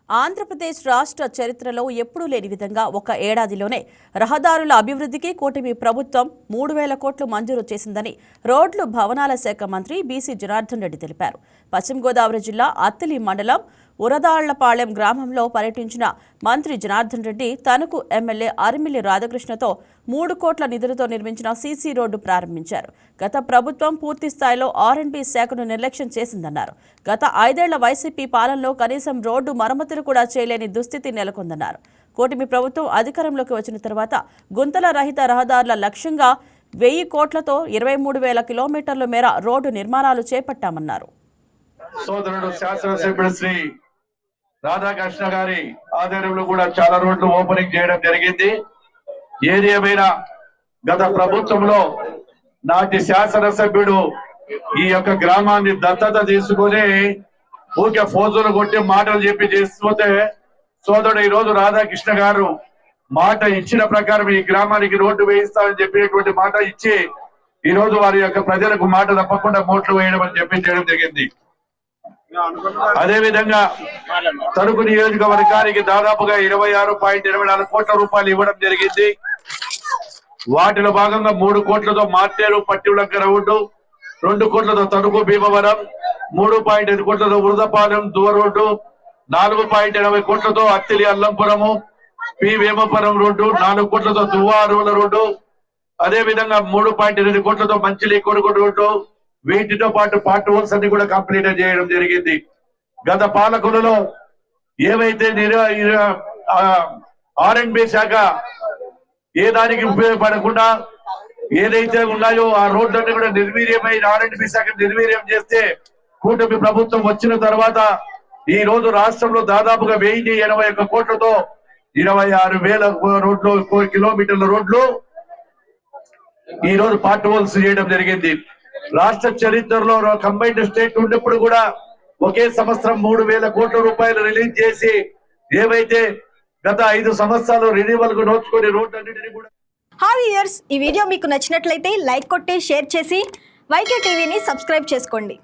ఆంధ్రప్రదేశ్ రాష్ట్ర చరిత్రలో ఎప్పుడూ లేని విధంగా ఒక ఏడాదిలోనే రహదారుల అభివృద్ధికి కూటమి ప్రభుత్వం 3,000 కోట్లు మంజూరు చేసిందని రోడ్లు భవనాల శాఖ మంత్రి బీసీ జనార్దన్ రెడ్డి తెలిపారు. పశ్చిమ గోదావరి జిల్లా అత్తిలి మండలం ఉరదాళ్లపాళెం గ్రామంలో పర్యటించిన మంత్రి జనార్దన్ రెడ్డి తణుకు ఎమ్మెల్యే అరిమిల్లి రాధాకృష్ణతో 3 కోట్ల నిధులతో నిర్మించిన సీసీ రోడ్డు ప్రారంభించారు. గత ప్రభుత్వం పూర్తి స్థాయిలో ఆర్ఎండ్బీ శాఖను నిర్లక్ష్యం చేసిందన్నారు. గత 5 ఏళ్ల వైసీపీ పాలనలో కనీసం రోడ్డు మరమ్మతులు కూడా చేయలేని దుస్థితి నెలకొందన్నారు. కూటమి ప్రభుత్వం అధికారంలోకి వచ్చిన తర్వాత గుంతల రహిత రహదారుల లక్ష్యంగా 1000 కోట్లతో 23,000 కిలోమీటర్ల మేర రోడ్డు నిర్మాణాలు చేపట్టామన్నారు. సోదరుడు శాసనసభ్యుడు శ్రీ రాధాకృష్ణ గారి ఆధ్వర్యంలో కూడా చాలా రోడ్లు ఓపెనింగ్ చేయడం జరిగింది. ఏది ఏమైనా గత ప్రభుత్వంలో నాటి శాసనసభ్యుడు ఈ యొక్క గ్రామాన్ని దత్తత తీసుకుని ఊకే ఫోజులు కొట్టి మాటలు చెప్పి చేసిపోతే సోదరుడు ఈ రోజు రాధాకృష్ణ గారు మాట ఇచ్చిన ప్రకారం ఈ గ్రామానికి రోడ్డు వేయిస్తామని చెప్పినటువంటి మాట ఇచ్చి ఈ రోజు వారి యొక్క ప్రజలకు మాట తప్పకుండా ఓట్లు వేయడం అని చెప్పి చేయడం జరిగింది. అదే విధంగా తణుకు నియోజకవర్గానికి దాదాపుగా 26.24 కోట్ల రూపాయలు ఇవ్వడం జరిగింది. వాటిలో భాగంగా 3 కోట్లతో మార్టేరు పట్టివులంక రోడ్డు, 2 కోట్లతో తణుకు భీమవరం, 3.5 కోట్లతో ఉరదపాలెం దువ రోడ్డు, 4.80 కోట్లతో అత్తిలి అల్లంపురము పి వేమపురం రోడ్డు, 4 కోట్లతో దువ్వారుల రోడ్డు, అదే విధంగా 3.8 కోట్లతో మంచిలి కొనుగోలు రోడ్డు, వీటితో పాటు పార్ట్ హోల్స్ అన్ని కూడా కంప్లీట్ చేయడం జరిగింది. గత పాలకులలో ఏవైతే ఆర్ఎండ్బీ శాఖ ఏ దానికి ఉపయోగపడకుండా ఏదైతే ఉన్నాయో ఆ రోడ్లన్నీ కూడా నిర్వీర్యమైన ఆర్ఎండ్బీ శాఖ నిర్వీర్యం చేస్తే కూటమి ప్రభుత్వం వచ్చిన తర్వాత ఈ రోజు రాష్ట్రంలో దాదాపుగా 1,081 కోట్లతో 26,000 రోడ్లు కిలోమీటర్ల రోడ్లు ఈ రోజు పార్ట్ హోల్స్ చేయడం జరిగింది. రాష్ట్ర చరిత్రలో కంబైన్డ్ స్టేట్ ఉన్నప్పుడు కూడా ఒకే సంవత్సరం 3,000 కోట్ల రూపాయలు రిలీజ్ చేసి ఏవైతే గత 5 సంవత్సరాలు రెన్యువల్ కు నోచుకొని రోడ్డు అన్నిటిని కూడా. హాయ్ వ్యూయర్స్, ఈ వీడియో మీకు నచ్చినట్లయితే లైక్ కొట్టి షేర్ చేసి వైకే టీవీని సబ్స్క్రైబ్ చేసుకోండి.